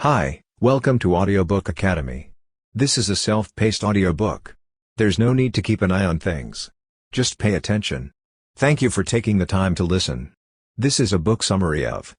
Hi, welcome to Audiobook Academy. This is a self-paced audiobook. There's no need to keep an eye on things. Just pay attention. Thank you for taking the time to listen. This is a book summary of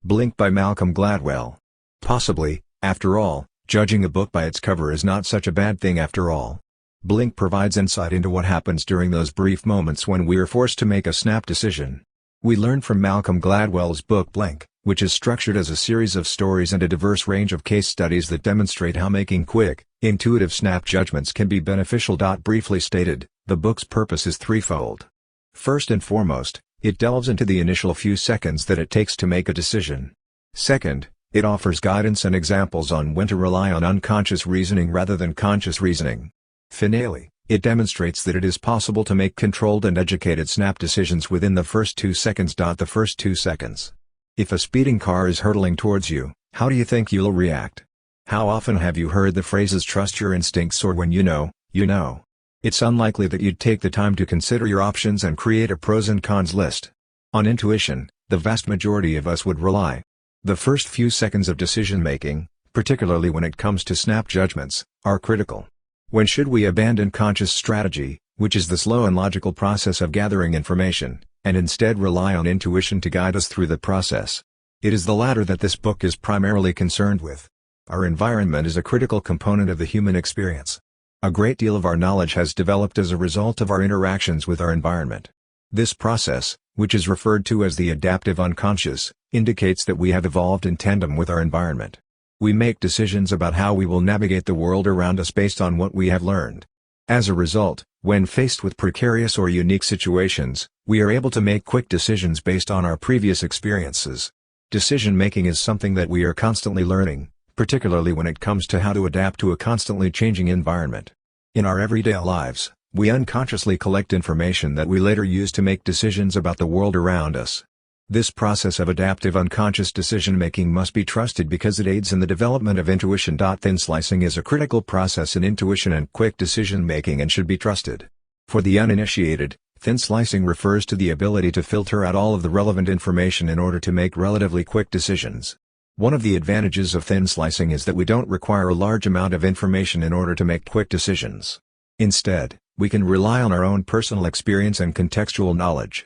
Blink by Malcolm Gladwell. Possibly, after all, judging a book by its cover is not such a bad thing after all. Blink provides insight into what happens during those brief moments when we are forced to make a snap decision. We learn from Malcolm Gladwell's book Blink, which is structured as a series of stories and a diverse range of case studies that demonstrate how making quick, intuitive snap judgments can be beneficial. Briefly stated, the book's purpose is threefold. First and foremost, it delves into the initial few seconds that it takes to make a decision. Second, it offers guidance and examples on when to rely on unconscious reasoning rather than conscious reasoning. Finally, it demonstrates that it is possible to make controlled and educated snap decisions within the first 2 seconds. The first 2 seconds. If a speeding car is hurtling towards you, how do you think you'll react? How often have you heard the phrases "trust your instincts" or "when you know, you know"? It's unlikely that you'd take the time to consider your options and create a pros and cons list. On intuition, the vast majority of us would rely. The first few seconds of decision-making, particularly when it comes to snap judgments, are critical. When should we abandon conscious strategy, which is the slow and logical process of gathering information, and instead rely on intuition to guide us through the process? It is the latter that this book is primarily concerned with. Our environment is a critical component of the human experience. A great deal of our knowledge has developed as a result of our interactions with our environment. This process, which is referred to as the adaptive unconscious, indicates that we have evolved in tandem with our environment. We make decisions about how we will navigate the world around us based on what we have learned. As a result, when faced with precarious or unique situations, we are able to make quick decisions based on our previous experiences. Decision-making is something that we are constantly learning, particularly when it comes to how to adapt to a constantly changing environment. In our everyday lives, we unconsciously collect information that we later use to make decisions about the world around us. This process of adaptive unconscious decision-making must be trusted because it aids in the development of intuition. Thin slicing is a critical process in intuition and quick decision-making and should be trusted. For the uninitiated, thin slicing refers to the ability to filter out all of the relevant information in order to make relatively quick decisions. One of the advantages of thin slicing is that we don't require a large amount of information in order to make quick decisions. Instead, we can rely on our own personal experience and contextual knowledge.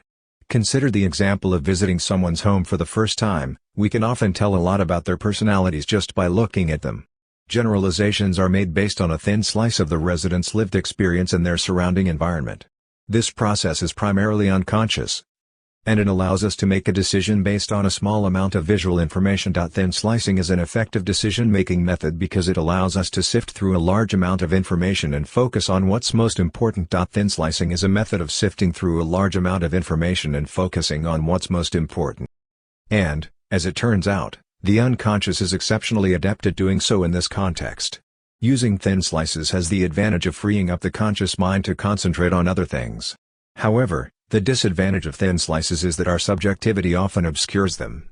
Consider the example of visiting someone's home for the first time. We can often tell a lot about their personalities just by looking at them. Generalizations are made based on a thin slice of the resident's lived experience and their surrounding environment. This process is primarily unconscious, and it allows us to make a decision based on a small amount of visual information. Thin slicing is an effective decision-making method because it allows us to sift through a large amount of information and focus on what's most important. Thin slicing is a method of sifting through a large amount of information and focusing on what's most important. And, as it turns out, the unconscious is exceptionally adept at doing so in this context. Using thin slices has the advantage of freeing up the conscious mind to concentrate on other things. However, the disadvantage of thin slices is that our subjectivity often obscures them.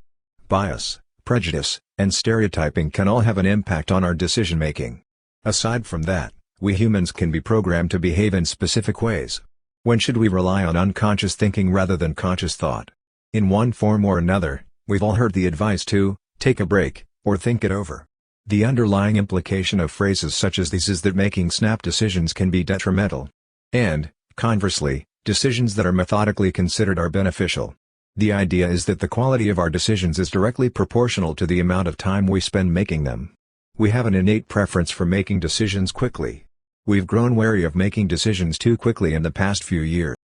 Bias, prejudice, and stereotyping can all have an impact on our decision-making. Aside from that, we humans can be programmed to behave in specific ways. When should we rely on unconscious thinking rather than conscious thought? In one form or another, we've all heard the advice to take a break, or think it over. The underlying implication of phrases such as these is that making snap decisions can be detrimental. And, conversely, decisions that are methodically considered are beneficial. The idea is that the quality of our decisions is directly proportional to the amount of time we spend making them. We have an innate preference for making decisions quickly. We've grown wary of making decisions too quickly in the past few years.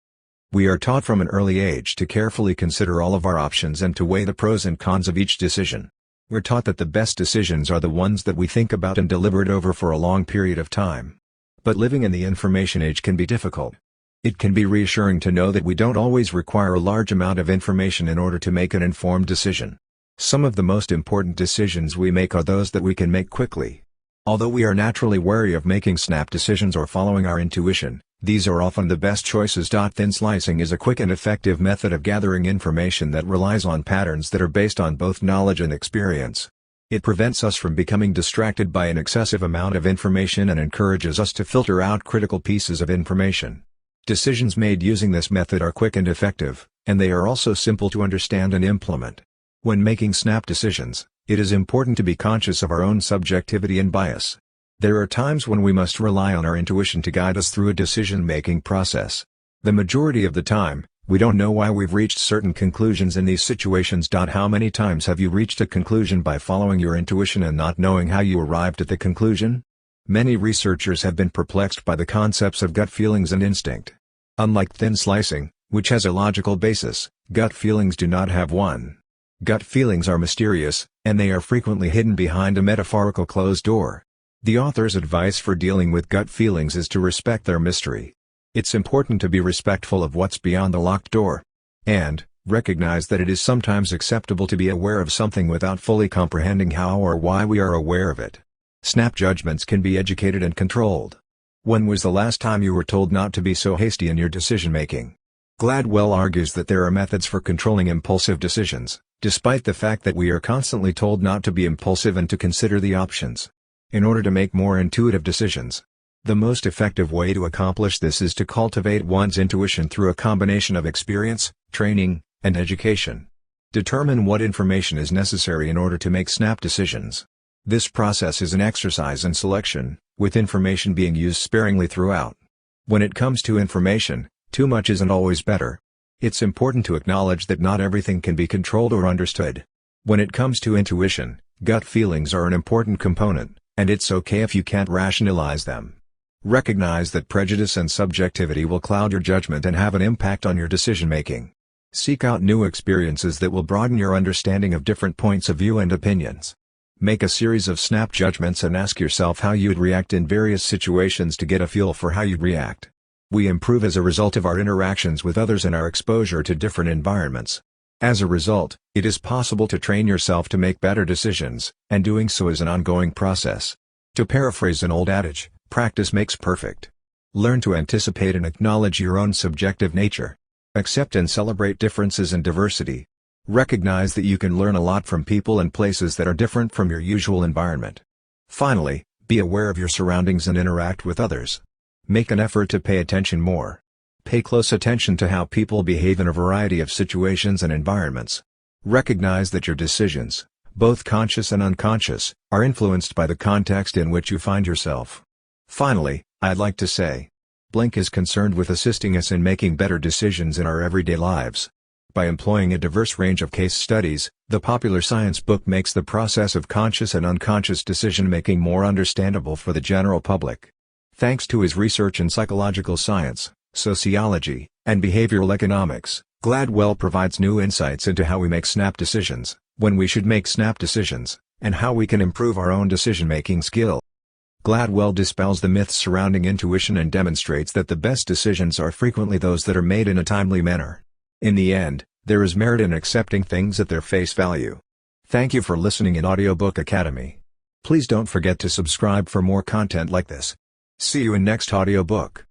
We are taught from an early age to carefully consider all of our options and to weigh the pros and cons of each decision. We're taught that the best decisions are the ones that we think about and deliberate over for a long period of time. But living in the information age can be difficult. It can be reassuring to know that we don't always require a large amount of information in order to make an informed decision. Some of the most important decisions we make are those that we can make quickly. Although we are naturally wary of making snap decisions or following our intuition, these are often the best choices. Thin slicing is a quick and effective method of gathering information that relies on patterns that are based on both knowledge and experience. It prevents us from becoming distracted by an excessive amount of information and encourages us to filter out critical pieces of information. Decisions made using this method are quick and effective, and they are also simple to understand and implement. When making snap decisions, It is important to be conscious of our own subjectivity and bias. There are times when we must rely on our intuition to guide us through a decision-making process. The majority of the time, we don't know why we've reached certain conclusions in these situations. How many times have you reached a conclusion by following your intuition and not knowing how you arrived at the conclusion? Many researchers have been perplexed by the concepts of gut feelings and instinct. Unlike thin slicing, which has a logical basis, gut feelings do not have one. Gut feelings are mysterious, and they are frequently hidden behind a metaphorical closed door. The author's advice for dealing with gut feelings is to respect their mystery. It's important to be respectful of what's beyond the locked door. And, recognize that it is sometimes acceptable to be aware of something without fully comprehending how or why we are aware of it. Snap judgments can be educated and controlled. When was the last time you were told not to be so hasty in your decision-making? Gladwell argues that there are methods for controlling impulsive decisions, despite the fact that we are constantly told not to be impulsive and to consider the options. In order to make more intuitive decisions, the most effective way to accomplish this is to cultivate one's intuition through a combination of experience, training, and education. Determine what information is necessary in order to make snap decisions. This process is an exercise in selection, with information being used sparingly throughout. When it comes to information, too much isn't always better. It's important to acknowledge that not everything can be controlled or understood. When it comes to intuition, gut feelings are an important component, and it's okay if you can't rationalize them. Recognize that prejudice and subjectivity will cloud your judgment and have an impact on your decision-making. Seek out new experiences that will broaden your understanding of different points of view and opinions. Make a series of snap judgments and ask yourself how you'd react in various situations to get a feel for how you'd react. We improve as a result of our interactions with others and our exposure to different environments. As a result, it is possible to train yourself to make better decisions, and doing so is an ongoing process. To paraphrase an old adage, practice makes perfect. Learn to anticipate and acknowledge your own subjective nature. Accept and celebrate differences and diversity. Recognize that you can learn a lot from people and places that are different from your usual environment. Finally, be aware of your surroundings and interact with others. Make an effort to pay attention more. Pay close attention to how people behave in a variety of situations and environments. Recognize that your decisions, both conscious and unconscious, are influenced by the context in which you find yourself. Finally, I'd like to say, Blink is concerned with assisting us in making better decisions in our everyday lives. By employing a diverse range of case studies, the popular science book makes the process of conscious and unconscious decision-making more understandable for the general public. Thanks to his research in psychological science, sociology, and behavioral economics, Gladwell provides new insights into how we make snap decisions, when we should make snap decisions, and how we can improve our own decision-making skill. Gladwell dispels the myths surrounding intuition and demonstrates that the best decisions are frequently those that are made in a timely manner. In the end, there is merit in accepting things at their face value. Thank you for listening in Audiobook Academy. Please don't forget to subscribe for more content like this. See you in next audiobook.